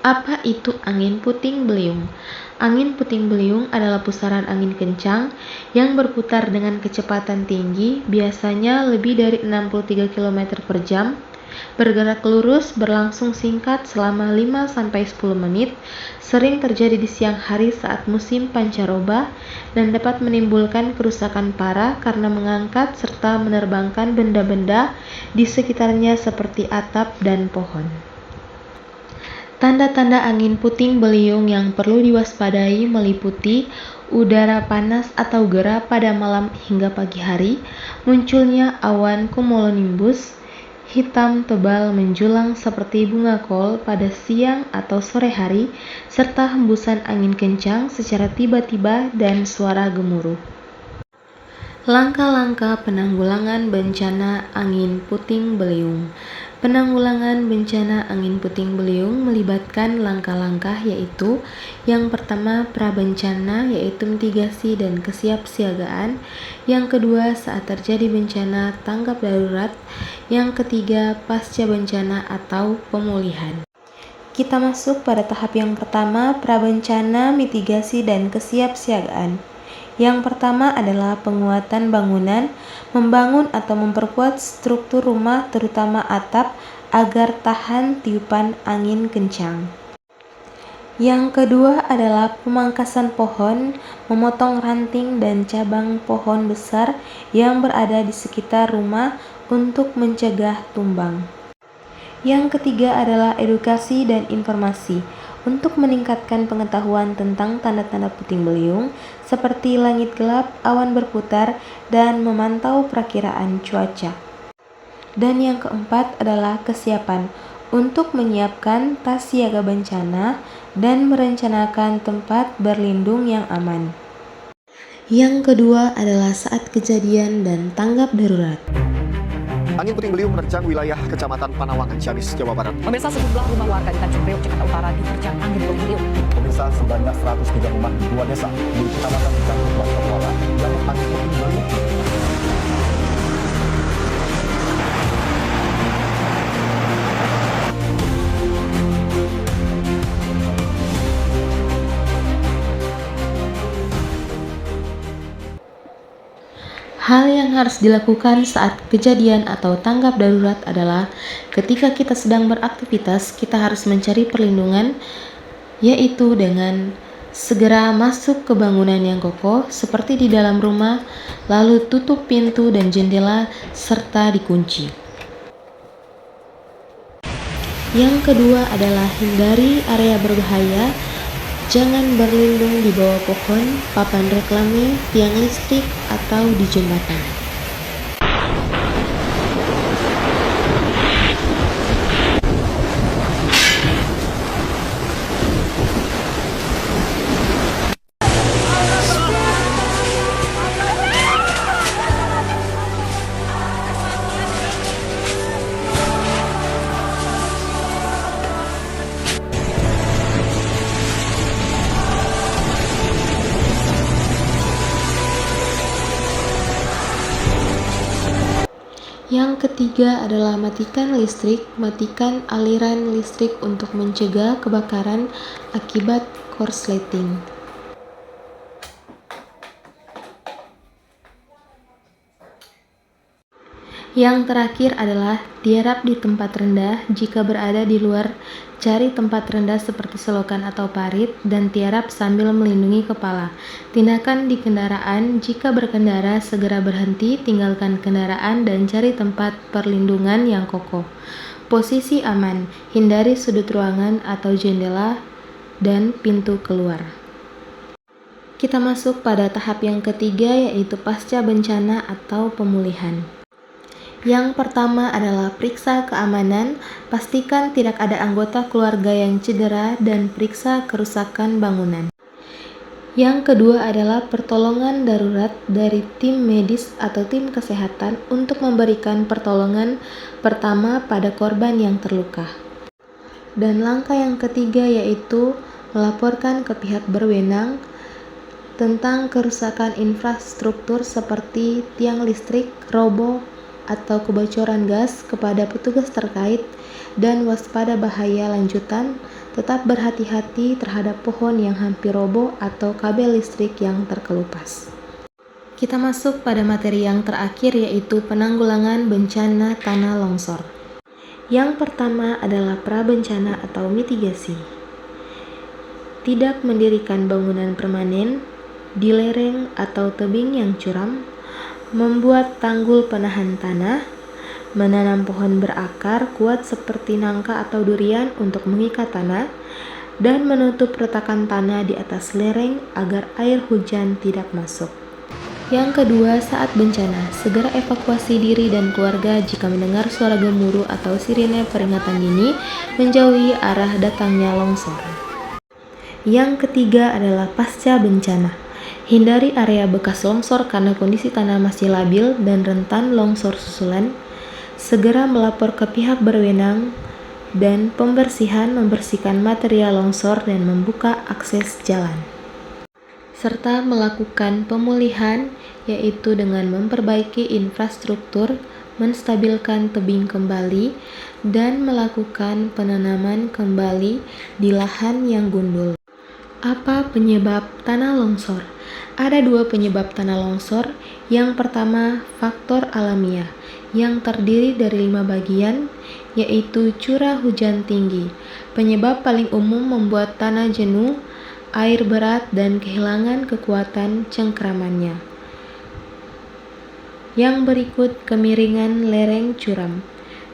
Apa itu angin puting beliung? Angin puting beliung adalah pusaran angin kencang yang berputar dengan kecepatan tinggi, biasanya lebih dari 63 km per jam, bergerak lurus, berlangsung singkat selama 5-10 menit, sering terjadi di siang hari saat musim pancaroba, dan dapat menimbulkan kerusakan parah karena mengangkat serta menerbangkan benda-benda di sekitarnya seperti atap dan pohon. Tanda-tanda angin puting beliung yang perlu diwaspadai meliputi udara panas atau gerah pada malam hingga pagi hari, munculnya awan cumulonimbus hitam tebal menjulang seperti bunga kol pada siang atau sore hari, serta hembusan angin kencang secara tiba-tiba dan suara gemuruh. Langkah-langkah penanggulangan bencana angin puting beliung. Penanggulangan bencana angin puting beliung melibatkan langkah-langkah yaitu yang pertama prabencana yaitu mitigasi dan kesiapsiagaan, yang kedua saat terjadi bencana tanggap darurat, yang ketiga pasca bencana atau pemulihan. Kita masuk pada tahap yang pertama, prabencana, mitigasi dan kesiapsiagaan. Yang pertama adalah penguatan bangunan, membangun atau memperkuat struktur rumah terutama atap agar tahan tiupan angin kencang. Yang kedua adalah pemangkasan pohon, memotong ranting dan cabang pohon besar yang berada di sekitar rumah untuk mencegah tumbang. Yang ketiga adalah edukasi dan informasi untuk meningkatkan pengetahuan tentang tanda-tanda puting beliung seperti langit gelap, awan berputar, dan memantau perakiraan cuaca. Dan yang keempat adalah kesiapan untuk menyiapkan tas siaga bencana dan merencanakan tempat berlindung yang aman. Yang kedua adalah saat kejadian dan tanggap darurat. Angin puting beliung menerjang wilayah Kecamatan Panawangan, Ciamis, Jawa Barat. Pemirsa, sejumlah rumah warga di Tanjung Priok, Jakarta Utara diterjang angin puting beliung. Pemirsa, sebanyak 103 rumah di 2 desa di Kecamatan Tanjung Priok, Jakarta yang angin puting beliung. Hal yang harus dilakukan saat kejadian atau tanggap darurat adalah ketika kita sedang beraktivitas, kita harus mencari perlindungan, yaitu dengan segera masuk ke bangunan yang kokoh seperti di dalam rumah, lalu tutup pintu dan jendela serta dikunci. Yang kedua adalah hindari area berbahaya. Jangan berlindung di bawah pohon, papan reklame, tiang listrik, atau di jembatan. Yang ketiga adalah matikan listrik, matikan aliran listrik untuk mencegah kebakaran akibat korsleting. Yang terakhir adalah tiarap di tempat rendah. Jika berada di luar, cari tempat rendah seperti selokan atau parit dan tiarap sambil melindungi kepala. Tindakan di kendaraan: jika berkendara, segera berhenti, tinggalkan kendaraan dan cari tempat perlindungan yang kokoh. Posisi aman: hindari sudut ruangan atau jendela dan pintu keluar. Kita masuk pada tahap yang ketiga, yaitu pasca bencana atau pemulihan. Yang pertama adalah periksa keamanan, pastikan tidak ada anggota keluarga yang cedera dan periksa kerusakan bangunan. Yang kedua adalah pertolongan darurat dari tim medis atau tim kesehatan untuk memberikan pertolongan pertama pada korban yang terluka. Dan langkah yang ketiga yaitu melaporkan ke pihak berwenang tentang kerusakan infrastruktur seperti tiang listrik, roboh, atau kebocoran gas kepada petugas terkait, dan waspada bahaya lanjutan Tetap berhati-hati terhadap pohon yang hampir roboh atau kabel listrik yang terkelupas. Kita masuk pada materi yang terakhir, yaitu penanggulangan bencana tanah longsor. Yang pertama adalah prabencana atau mitigasi. Tidak mendirikan bangunan permanen di lereng atau tebing yang curam, membuat tanggul penahan tanah, menanam pohon berakar kuat seperti nangka atau durian untuk mengikat tanah, dan menutup retakan tanah di atas lereng agar air hujan tidak masuk. Yang kedua, saat bencana, segera evakuasi diri dan keluarga jika mendengar suara gemuruh atau sirine peringatan dini, menjauhi arah datangnya longsor. Yang ketiga adalah pasca bencana. Hindari area bekas longsor karena kondisi tanah masih labil dan rentan longsor susulan. Segera melapor ke pihak berwenang dan membersihkan material longsor dan membuka akses jalan. Serta melakukan pemulihan, yaitu dengan memperbaiki infrastruktur, menstabilkan tebing kembali, dan melakukan penanaman kembali di lahan yang gundul. Apa penyebab tanah longsor? Ada 2 penyebab tanah longsor. Yang pertama, faktor alamiah, yang terdiri dari 5 bagian, yaitu curah hujan tinggi. Penyebab paling umum membuat tanah jenuh, air berat, dan kehilangan kekuatan cengkramannya. Yang berikut kemiringan lereng curam.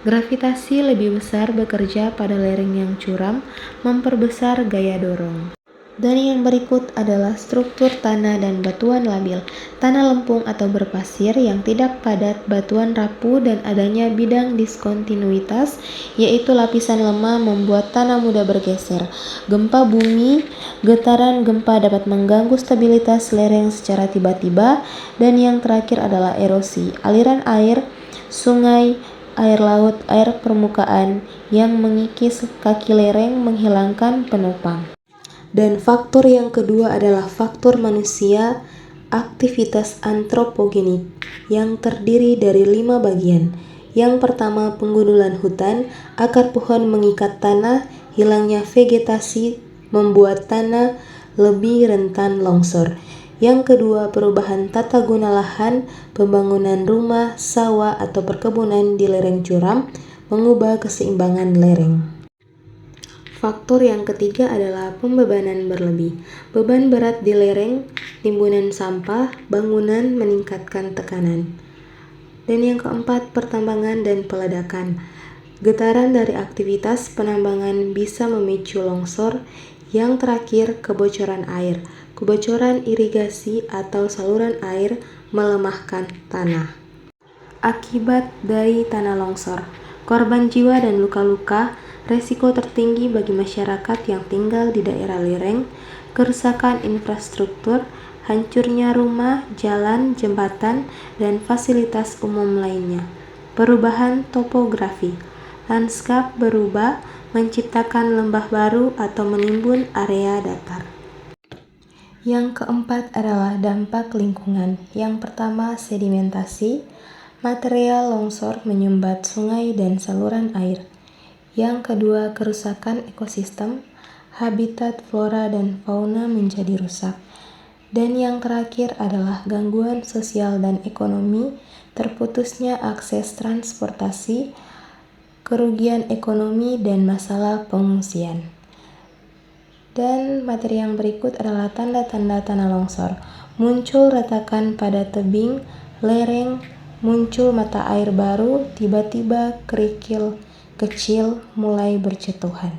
Gravitasi lebih besar bekerja pada lereng yang curam, memperbesar gaya dorong. Dan yang berikut adalah struktur tanah dan batuan labil. Tanah lempung atau berpasir yang tidak padat, batuan rapuh, dan adanya bidang diskontinuitas, yaitu lapisan lemah membuat tanah mudah bergeser. Gempa bumi, getaran gempa dapat mengganggu stabilitas lereng secara tiba-tiba. Dan yang terakhir adalah erosi, aliran air, sungai, air laut, air permukaan yang mengikis kaki lereng menghilangkan penopang. Dan faktor yang kedua adalah faktor manusia, aktivitas antropogenik, yang terdiri dari 5 bagian. Yang pertama, penggundulan hutan, akar pohon mengikat tanah, hilangnya vegetasi membuat tanah lebih rentan longsor. Yang kedua, perubahan tata guna lahan, pembangunan rumah, sawah, atau perkebunan di lereng curam, mengubah keseimbangan lereng. Faktor yang ketiga adalah pembebanan berlebih. Beban berat di lereng, timbunan sampah, bangunan meningkatkan tekanan. Dan yang keempat, pertambangan dan peledakan. Getaran dari aktivitas penambangan bisa memicu longsor. Yang terakhir, kebocoran air. Kebocoran irigasi atau saluran air melemahkan tanah. Akibat dari tanah longsor. Korban jiwa dan luka-luka. Resiko tertinggi bagi masyarakat yang tinggal di daerah lereng, kerusakan infrastruktur, hancurnya rumah, jalan, jembatan, dan fasilitas umum lainnya. Perubahan topografi, lanskap berubah, menciptakan lembah baru atau menimbun area datar. Yang keempat adalah dampak lingkungan. Yang pertama, sedimentasi, material longsor menyumbat sungai dan saluran air. Yang kedua, kerusakan ekosistem, habitat flora dan fauna menjadi rusak. Dan yang terakhir adalah gangguan sosial dan ekonomi, terputusnya akses transportasi, kerugian ekonomi, dan masalah pengungsian. Dan materi yang berikut adalah tanda-tanda tanah longsor. Muncul retakan pada tebing, lereng, muncul mata air baru, tiba-tiba kerikil kecil mulai berjatuhan.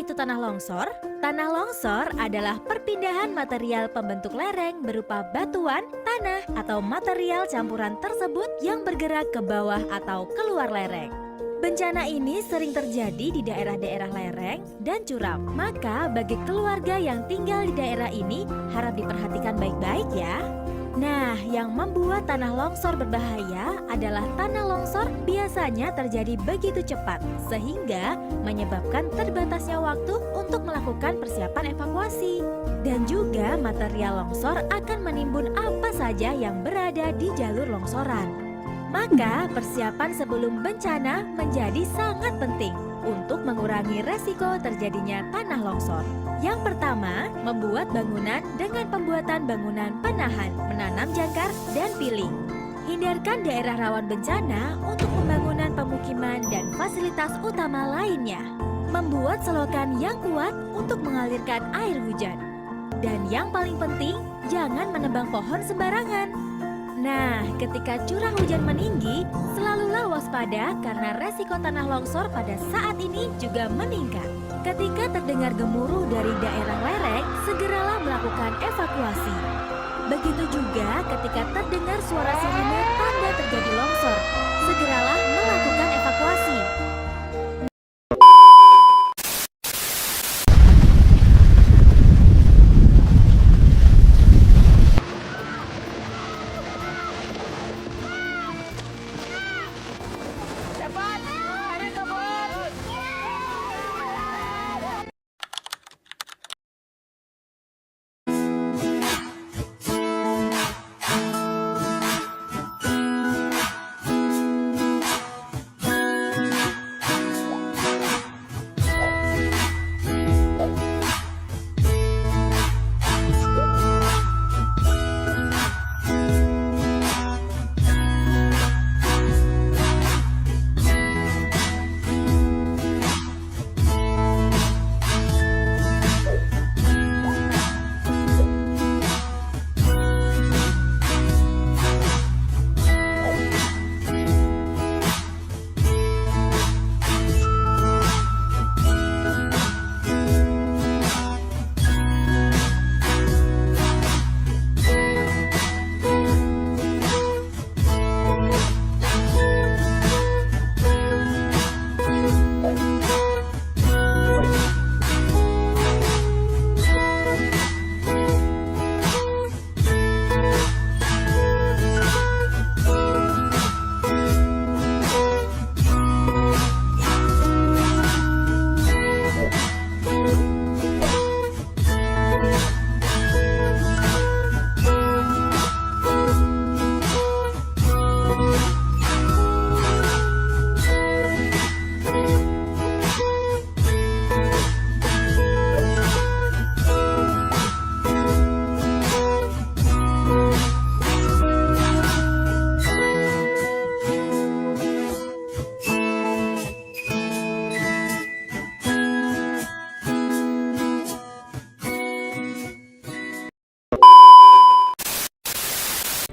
itu tanah longsor? Tanah longsor adalah perpindahan material pembentuk lereng berupa batuan, tanah, atau material campuran tersebut yang bergerak ke bawah atau keluar lereng. Bencana ini sering terjadi di daerah-daerah lereng dan curam. Maka bagi keluarga yang tinggal di daerah ini harap diperhatikan baik-baik ya. Nah, yang membuat tanah longsor berbahaya adalah tanah longsor biasanya terjadi begitu cepat sehingga menyebabkan terbatasnya waktu untuk melakukan persiapan evakuasi. Dan juga material longsor akan menimbun apa saja yang berada di jalur longsoran. Maka persiapan sebelum bencana menjadi sangat penting untuk mengurangi resiko terjadinya tanah longsor. Yang pertama, membuat bangunan dengan pembuatan bangunan penahan, menanam jangkar, dan piling. Hindarkan daerah rawan bencana untuk pembangunan pemukiman dan fasilitas utama lainnya. Membuat selokan yang kuat untuk mengalirkan air hujan. Dan yang paling penting, jangan menebang pohon sembarangan. Nah, ketika curah hujan meninggi, selalulah waspada karena resiko tanah longsor pada saat ini juga meningkat. Ketika terdengar gemuruh dari daerah lereng, segeralah melakukan evakuasi. Begitu juga ketika terdengar suara sirine tanda terjadi longsor, segeralah melakukan evakuasi.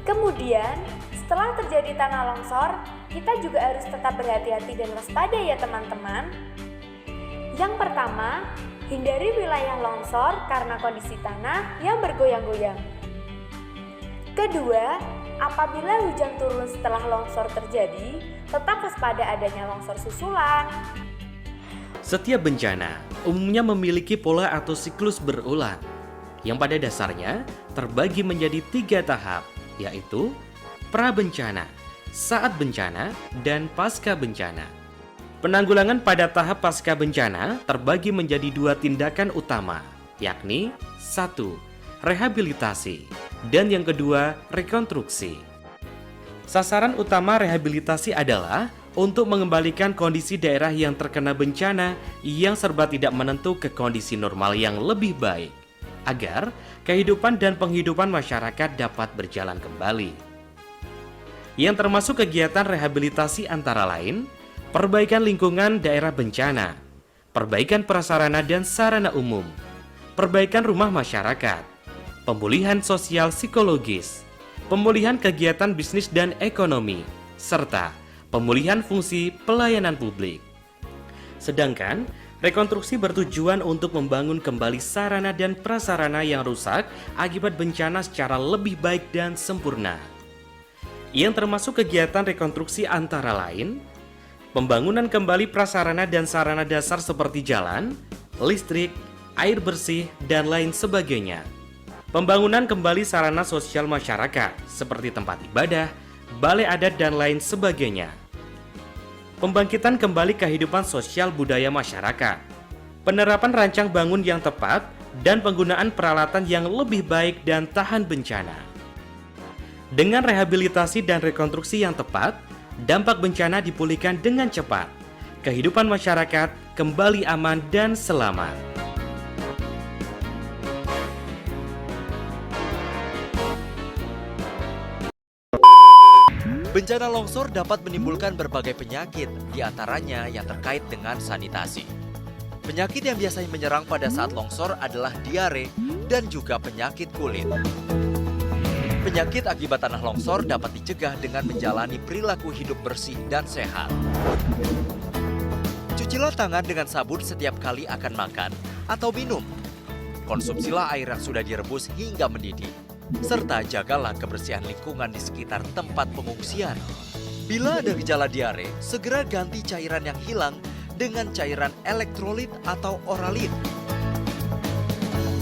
Kemudian, setelah terjadi tanah longsor, kita juga harus tetap berhati-hati dan waspada ya teman-teman. Yang pertama, hindari wilayah longsor karena kondisi tanah yang bergoyang-goyang. Kedua, apabila hujan turun setelah longsor terjadi, tetap waspada adanya longsor susulan. Setiap bencana umumnya memiliki pola atau siklus berulang, yang pada dasarnya terbagi menjadi 3 tahap, yaitu pra-bencana, saat bencana, dan pasca bencana. Penanggulangan pada tahap pasca bencana terbagi menjadi 2 tindakan utama, yakni 1. Rehabilitasi, dan yang kedua, rekonstruksi. Sasaran utama rehabilitasi adalah untuk mengembalikan kondisi daerah yang terkena bencana yang serba tidak menentu ke kondisi normal yang lebih baik, agar kehidupan dan penghidupan masyarakat dapat berjalan kembali. Yang termasuk kegiatan rehabilitasi antara lain, perbaikan lingkungan daerah bencana, perbaikan prasarana dan sarana umum, perbaikan rumah masyarakat, pemulihan sosial psikologis, pemulihan kegiatan bisnis dan ekonomi, serta pemulihan fungsi pelayanan publik. Sedangkan Rekonstruksi bertujuan untuk membangun kembali sarana dan prasarana yang rusak akibat bencana secara lebih baik dan sempurna. Yang termasuk kegiatan rekonstruksi antara lain, pembangunan kembali prasarana dan sarana dasar seperti jalan, listrik, air bersih, dan lain sebagainya. Pembangunan kembali sarana sosial masyarakat seperti tempat ibadah, balai adat, dan lain sebagainya. Pembangkitan kembali kehidupan sosial budaya masyarakat, penerapan rancang bangun yang tepat, dan penggunaan peralatan yang lebih baik dan tahan bencana. Dengan rehabilitasi dan rekonstruksi yang tepat, dampak bencana dipulihkan dengan cepat. Kehidupan masyarakat kembali aman dan selamat. Bencana longsor dapat menimbulkan berbagai penyakit, diantaranya yang terkait dengan sanitasi. Penyakit yang biasanya menyerang pada saat longsor adalah diare dan juga penyakit kulit. Penyakit akibat tanah longsor dapat dicegah dengan menjalani perilaku hidup bersih dan sehat. Cucilah tangan dengan sabun setiap kali akan makan atau minum. Konsumsilah air yang sudah direbus hingga mendidih. Serta jagalah kebersihan lingkungan di sekitar tempat pengungsian. Bila ada gejala diare, segera ganti cairan yang hilang dengan cairan elektrolit atau oralit.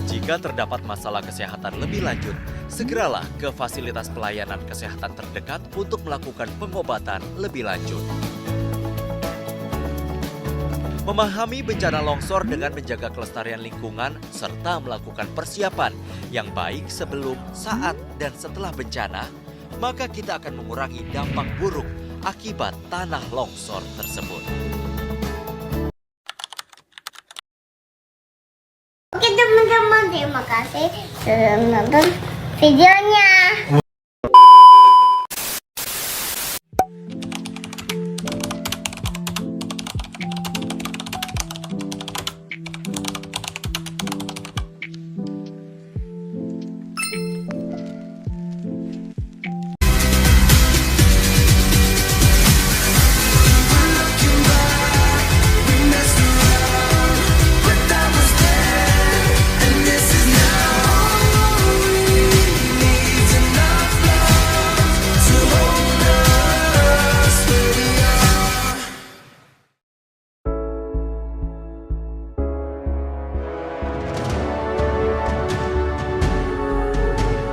Jika terdapat masalah kesehatan lebih lanjut, segeralah ke fasilitas pelayanan kesehatan terdekat untuk melakukan pengobatan lebih lanjut. Memahami bencana longsor dengan menjaga kelestarian lingkungan serta melakukan persiapan yang baik sebelum, saat, dan setelah bencana, maka kita akan mengurangi dampak buruk akibat tanah longsor tersebut. Oke teman-teman, terima kasih sudah menonton videonya.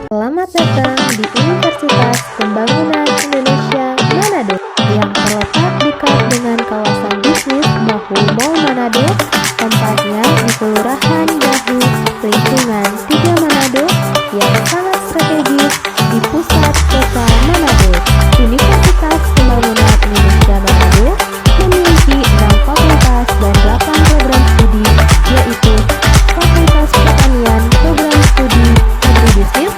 Selamat datang di Universitas Pembangunan Indonesia Manado yang terletak dekat dengan kawasan bisnis Bahu Mall Manado, tempatnya di Kelurahan Bahu, lingkungan 3 Manado yang sangat strategis di pusat kota Manado. Universitas Pembangunan Indonesia Manado memiliki 6 fakultas dan 8 program studi, yaitu Fakultas Pertanian, program studi Agribisnis,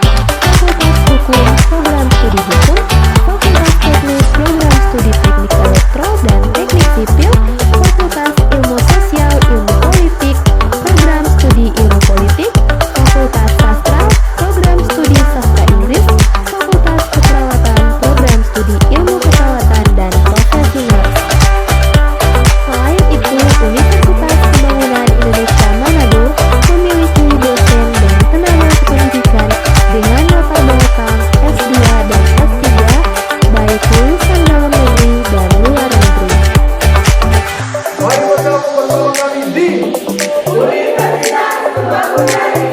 Fakultas Hukum, program studi Hukum, Fakultas Teknik, program studi Teknik Elektro dan Teknik Sipil, Fakultas Ilmu Sosial, Ilmu Politik, program studi Ilmu Politik, Fakultas Sastra, program studi Sastra Inggris, Fakultas Keperawatan, program studi Ilmu Keperawatan dan Profesi Nurse. Selain itu, Universitas Pembangunan Indonesia Manado memiliki dosen dan tenaga kependidikan dengan latar belakang S2 dan S3, baik lulusan dalam negeri dan luar negeri. Mari bersama kami di Universitas Pembangunan